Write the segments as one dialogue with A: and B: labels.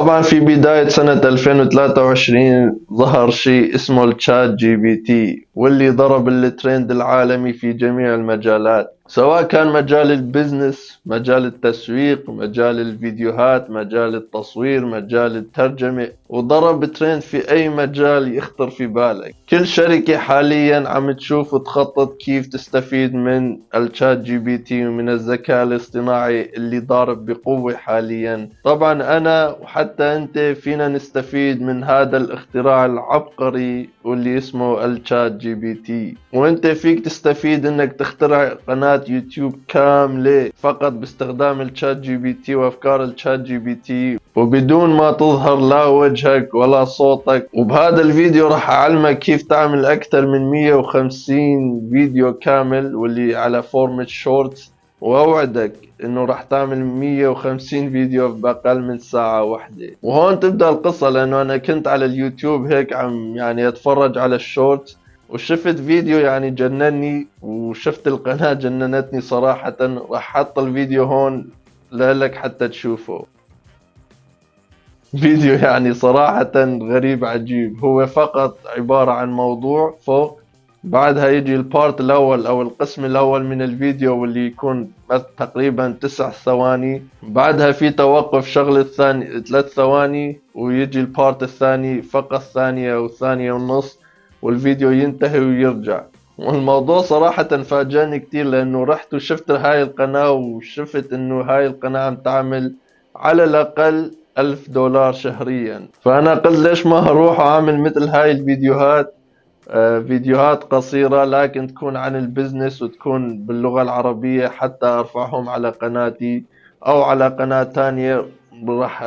A: طبعا في بداية سنة 2023 ظهر شيء اسمه الشات جي بي تي، واللي ضرب الترند العالمي في جميع المجالات، سواء كان مجال البزنس، مجال التسويق، مجال الفيديوهات، مجال التصوير، مجال الترجمة، وضرب ترند في أي مجال يخطر في بالك. كل شركة حاليا عم تشوف وتخطط كيف تستفيد من الشات جي بي تي ومن الذكاء الاصطناعي اللي ضارب بقوة حاليا. طبعا أنا وحتى أنت فينا نستفيد من هذا الاختراع العبقري واللي اسمه الشات جي بي تي. وأنت فيك تستفيد إنك تخترع قناة يوتيوب كاملة فقط باستخدام الشات جي بي تي وأفكار الشات جي بي تي، وبدون ما تظهر لا وجهك ولا صوتك. وبهذا الفيديو راح أعلمك كيف تعمل أكثر من 150 فيديو كامل واللي على فورمة شورتس، وأوعدك إنه راح تعمل 150 فيديو بأقل من ساعة واحدة. وهون تبدأ القصة، لأنه أنا كنت على اليوتيوب هيك عم يعني أتفرج على الشورتس، وشفت فيديو يعني جنني، وشفت القناة جننتني صراحة. راح أحط الفيديو هون لك حتى تشوفه. فيديو يعني صراحة غريب عجيب. هو فقط عبارة عن موضوع فوق، بعدها يجي البارت الأول أو القسم الأول من الفيديو واللي يكون تقريبا 9 ثواني، بعدها في توقف شغلة ثاني 3 ثواني، ويجي البارت الثاني فقط ثانية أو ثانية ونص، والفيديو ينتهي ويرجع. والموضوع صراحة فاجأني كتير، لأنه رحت وشفت هاي القناة وشفت إنه هاي القناة عم تعمل على الأقل $1000 شهريا. فأنا قلت ليش ما أروح وأعمل مثل هاي الفيديوهات، فيديوهات قصيرة لكن تكون عن البزنس وتكون باللغة العربية، حتى أرفعهم على قناتي أو على قناة تانية. راح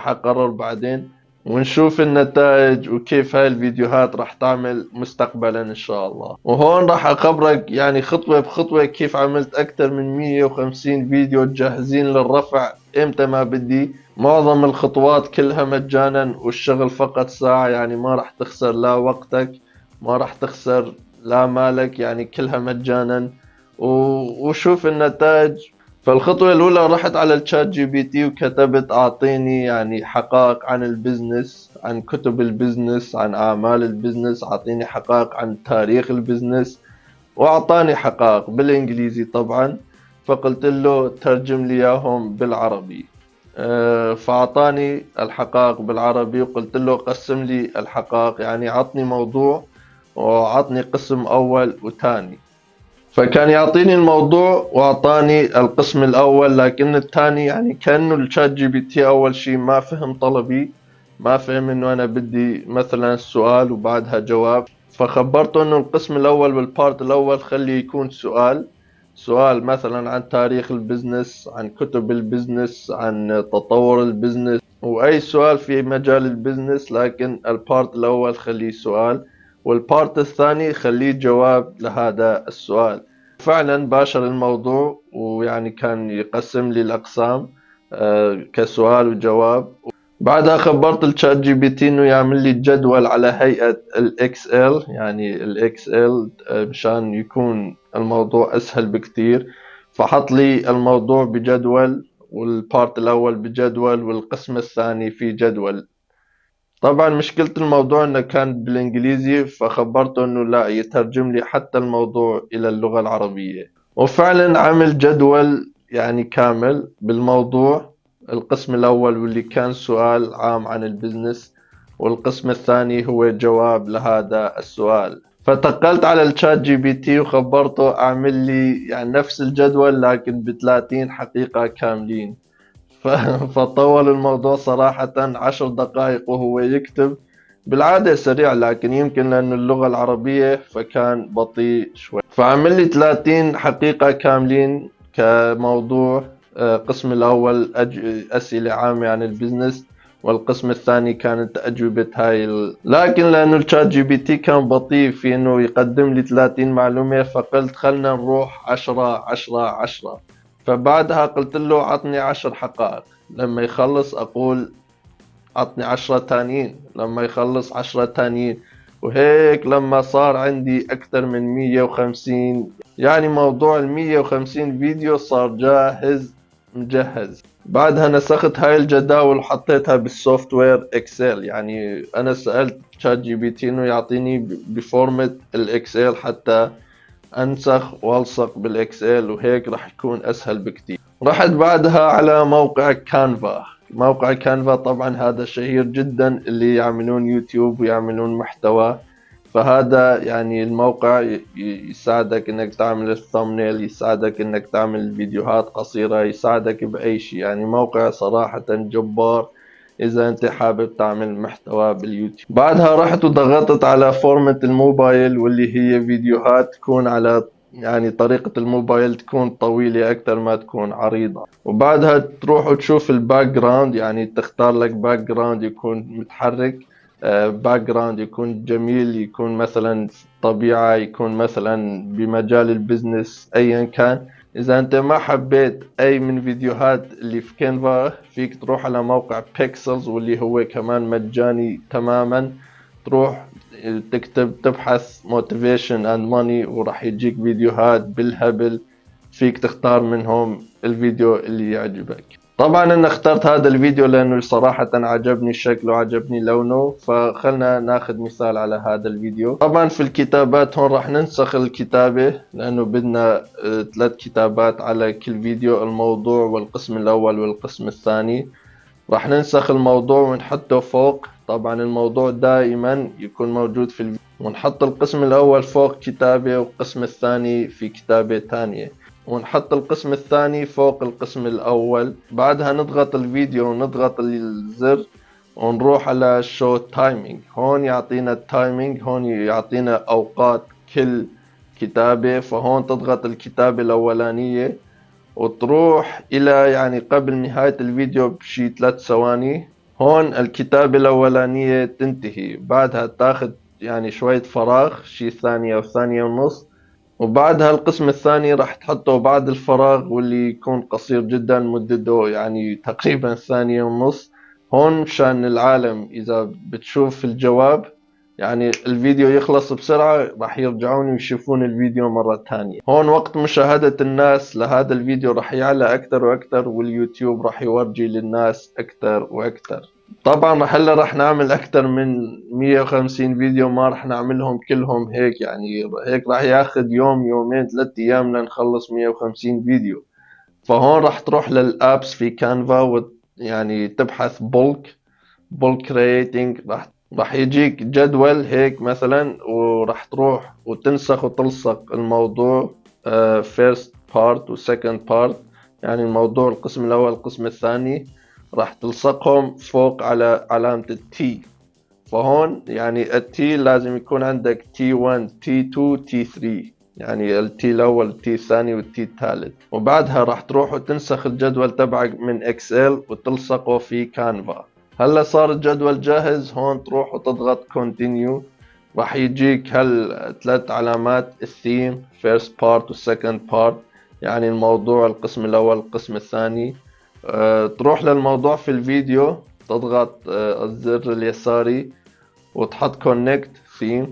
A: أقرر بعدين، ونشوف النتائج وكيف هاي الفيديوهات راح تعمل مستقبلا إن شاء الله. وهون راح أخبرك يعني خطوة بخطوة كيف عملت أكثر من 150 فيديو جاهزين للرفع إمتى ما بدي. معظم الخطوات كلها مجانا، والشغل فقط ساعة، يعني ما راح تخسر لا وقتك، ما راح تخسر لا مالك، يعني كلها مجانا. وشوف النتائج. فالخطوة الأولى رحت على الشات جي بي تي وكتبت أعطيني يعني حقائق عن البزنس، عن كتب البزنس، عن أعمال البزنس، أعطيني حقائق عن تاريخ البزنس. وأعطاني حقائق بالإنجليزي طبعا، فقلت له ترجم لي إياهم بالعربي. فأعطاني الحقائق بالعربي، وقلت له قسم لي الحقائق، يعني عطني موضوع وعطني قسم أول وثاني. فكان يعطيني الموضوع واعطاني القسم الاول، لكن الثاني يعني كانه الشات جي بي تي اول شيء ما فهم طلبي، ما فهم انه انا بدي مثلا سؤال وبعدها جواب. فخبرته انه القسم الاول والبارت الاول خليه يكون سؤال مثلا عن تاريخ البزنس، عن كتب البزنس، عن تطور البزنس، واي سؤال في مجال البزنس، لكن البارت الاول خليه سؤال، والبارت الثاني خليه جواب لهذا السؤال. فعلا باشر الموضوع، ويعني كان يقسم لي الأقسام كسؤال وجواب. بعدها خبرت الشات جي بي تي انه يعمل لي جدول على هيئة الاكس ال، يعني الاكس ال مشان يكون الموضوع اسهل بكتير. فحط لي الموضوع بجدول، والبارت الاول بجدول، والقسم الثاني في جدول. طبعا مشكلة الموضوع انه كان بالانجليزي، فخبرته انه لا يترجم لي حتى الموضوع الى اللغة العربية. وفعلا عمل جدول يعني كامل بالموضوع. القسم الاول واللي كان سؤال عام عن البزنس، والقسم الثاني هو جواب لهذا السؤال. فتقلت على الشات جي بي تي وخبرته اعمل لي يعني نفس الجدول لكن ب30 حقيقة كاملين. فطول الموضوع صراحة 10 دقائق وهو يكتب. بالعادة سريع، لكن يمكن لأنه اللغة العربية فكان بطيء شوي. فعمل لي 30 حقيقة كاملين كموضوع. القسم الأول أسئلة عامة عن البزنس، والقسم الثاني كانت أجوبة لكن لأنه الشات جي بي تي كان بطيء في إنه يقدم لي 30 معلومة، فقلت خلنا نروح 10 10 10. فبعدها قلت له عطني 10 حقائق، لما يخلص أقول عطني 10 تانيين، لما يخلص 10 تانيين، وهيك لما صار عندي أكثر من 150. يعني موضوع 150 فيديو صار جاهز مجهز. بعدها نسخت هاي الجداول وحطيتها بالسوفت وير اكسل. يعني انا سألت شات جي بي تي انه يعطيني بفورمة الاكسل حتى انسخ والصق بالاكسل، وهيك راح يكون اسهل بكتير. رحت بعدها على موقع كانفا. موقع كانفا طبعا هذا شهير جدا، اللي يعملون يوتيوب ويعملون محتوى. فهذا يعني الموقع يساعدك انك تعمل الثامنيل، يساعدك انك تعمل فيديوهات قصيرة، يساعدك باي شيء. يعني موقع صراحة جبار اذا انت حابب تعمل محتوى باليوتيوب. بعدها رحت وضغطت على فورمة الموبايل، واللي هي فيديوهات تكون على يعني طريقة الموبايل تكون طويلة أكثر ما تكون عريضة. وبعدها تروح وتشوف الباك جراوند، يعني تختار لك باك جراوند يكون متحرك، باك جراوند يكون جميل، يكون مثلا طبيعة، يكون مثلا بمجال البزنس أيا كان. إذا أنت ما حبيت أي من فيديوهات اللي في كانفا، فيك تروح على موقع بيكسلز، واللي هو كمان مجاني تماما. تروح تكتب تبحث motivation and money وراح يجيك فيديوهات بالهبل، فيك تختار منهم الفيديو اللي يعجبك. طبعا انا اخترت هذا الفيديو لانه صراحة عجبني شكله وعجبني لونه، فخلنا ناخذ مثال على هذا الفيديو. طبعا في الكتابات هون راح ننسخ الكتابة، لانه بدنا 3 كتابات على كل فيديو، الموضوع والقسم الاول والقسم الثاني. راح ننسخ الموضوع ونحطه فوق. طبعا الموضوع دائما يكون موجود في الفيديو، ونحط القسم الاول فوق كتابة، والقسم الثاني في كتابة ثانية، ونحط القسم الثاني فوق القسم الاول. بعدها نضغط الفيديو ونضغط الزر ونروح على شو تايمينج. هون يعطينا التايمينج، هون يعطينا اوقات كل كتابة. فهون تضغط الكتابة الاولانية وتروح الى يعني قبل نهاية الفيديو بشي 3 ثواني. هون الكتابة الاولانية تنتهي، بعدها تاخد يعني شوية فراغ، شي ثانية او ثانية ونص، وبعدها القسم الثاني راح تحطه بعد الفراغ، واللي يكون قصير جدا مدته يعني تقريبا ثانية ونص. هون مشان العالم اذا بتشوف الجواب، يعني الفيديو يخلص بسرعة، راح يرجعون ويشوفون الفيديو مرة ثانية. هون وقت مشاهدة الناس لهذا الفيديو راح يعلى اكثر واكثر، واليوتيوب راح يورجي للناس اكثر واكثر. طبعا هلا راح نعمل اكثر من 150 فيديو، ما راح نعملهم كلهم هيك. يعني هيك راح ياخذ يوم يومين 3 ايام لنخلص 150 فيديو. فهون راح تروح للابس في كانفا يعني تبحث بولك كرييتنج. راح يجيك جدول هيك مثلا، وراح تروح وتنسخ وتلصق الموضوع فيرست بارت وسكند بارت، يعني الموضوع القسم الاول القسم الثاني، راح تلصقهم فوق على علامة التي. فهون يعني التي لازم يكون عندك تي 1 تي 2 تي 3، يعني التي الاول التي الثاني والتي الثالث. وبعدها راح تروح وتنسخ الجدول تبعك من اكسل وتلصقه في كانفا. هلا صار الجدول جاهز. هون تروح وتضغط continue، راح يجيك هال3 علامات الثيم first part والsecond part، يعني الموضوع القسم الاول القسم الثاني. تروح للموضوع في الفيديو، تضغط الزر اليساري وتحط connect theme.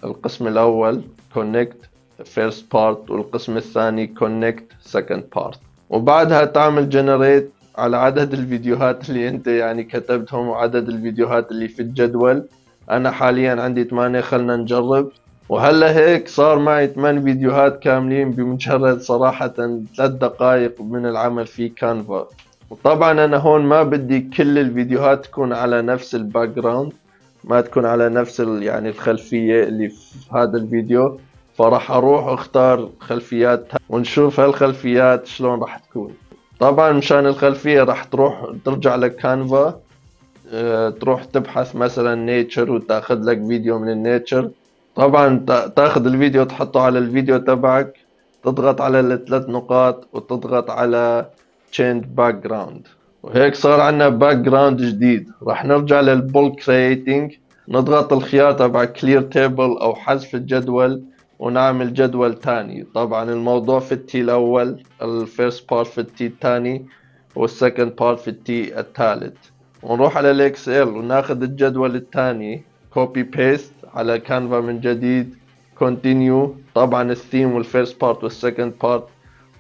A: القسم الأول connect first part والقسم الثاني connect second part. وبعدها تعمل generate على عدد الفيديوهات اللي انت يعني كتبتهم وعدد الفيديوهات اللي في الجدول. انا حاليا عندي 8، خلنا نجرب. وهلا هيك صار معي 8 فيديوهات كاملين بمجرد صراحة 3 دقائق من العمل في كانفا. وطبعا انا هون ما بدي كل الفيديوهات تكون على نفس الباك جراوند، ما تكون على نفس يعني الخلفية اللي في هذا الفيديو. فراح اروح اختار خلفيات ونشوف هالخلفيات شلون راح تكون. طبعا مشان الخلفية راح تروح ترجع لكانفا، تروح تبحث مثلا نيتشر وتاخذ لك فيديو من النيتشر. طبعا تاخذ الفيديو تحطه على الفيديو تبعك، تضغط على ال3 نقاط وتضغط على change background، وهيك صار عنا باك جراوند جديد. راح نرجع للبول كرييتنج، نضغط الخيار تبع كلير تيبل او حذف الجدول ونعمل جدول تاني. طبعا الموضوع في التي الاول، الفيرست بارت في التي الثاني، والسكند بارت في التي الثالث. ونروح على الاكسل وناخذ الجدول الثاني كوبي بيست على كانفا من جديد كونتينيو. طبعا الثيم والفيرست بارت والسكند بارت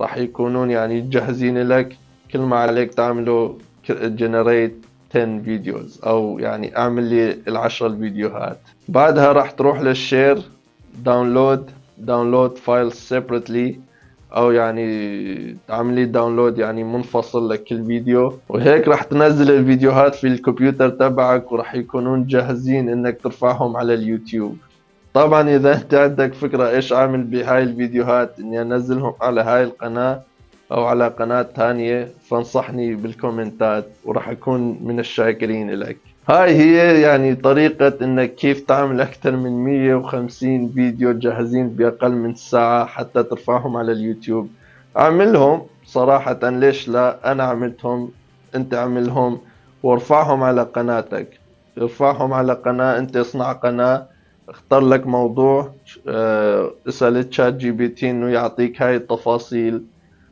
A: راح يكونون يعني جاهزين لك. كل ما عليك تعمله generate 10 فيديوز، او يعني اعمل لي العشر الفيديوهات. بعدها راح تروح للشير، داونلود فايل separately، او يعني تعملي داونلود يعني منفصل لكل فيديو، وهيك راح تنزل الفيديوهات في الكمبيوتر تبعك، وراح يكونون جاهزين انك ترفعهم على اليوتيوب. طبعا اذا انت عندك فكرة ايش اعمل بهاي الفيديوهات، اني انزلهم على هاي القناة او على قناة تانية، فانصحني بالكومنتات وراح اكون من الشاكرين لك. هاي هي يعني طريقة انك كيف تعمل اكثر من 150 فيديو جاهزين باقل من ساعة حتى ترفعهم على اليوتيوب. اعملهم صراحة، ليش لا؟ انا عملتهم، انت اعملهم وارفعهم على قناتك. ارفعهم على قناة، انت اصنع قناة، اختار لك موضوع، اسأل تشات جي بي تي انه يعطيك هاي التفاصيل،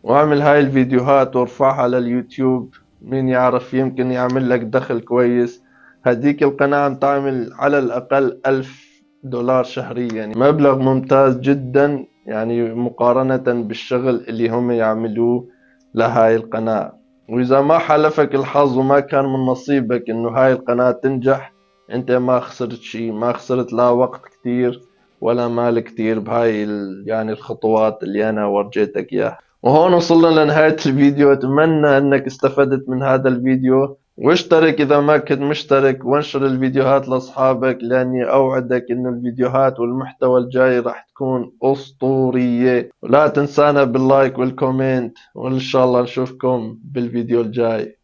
A: واعمل هاي الفيديوهات وارفعها على اليوتيوب. مين يعرف يمكن يعمل لك دخل كويس. هديك القناة عم تعمل على الأقل $1000 شهريا، يعني مبلغ ممتاز جدا يعني مقارنة بالشغل اللي هم يعملوه لهاي القناة. وإذا ما حالفك الحظ وما كان من نصيبك إنه هاي القناة تنجح، أنت ما خسرت شي، ما خسرت لا وقت كتير ولا مال كتير بهاي يعني الخطوات اللي أنا ورجيتك إياها. وهون وصلنا لنهاية الفيديو، أتمنى أنك استفدت من هذا الفيديو، واشترك إذا ما كنت مشترك، وانشر الفيديوهات لأصحابك، لأني أوعدك أن الفيديوهات والمحتوى الجاي راح تكون أسطورية. ولا تنسانا باللايك والكومنت، وإن شاء الله نشوفكم بالفيديو الجاي.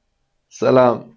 A: سلام.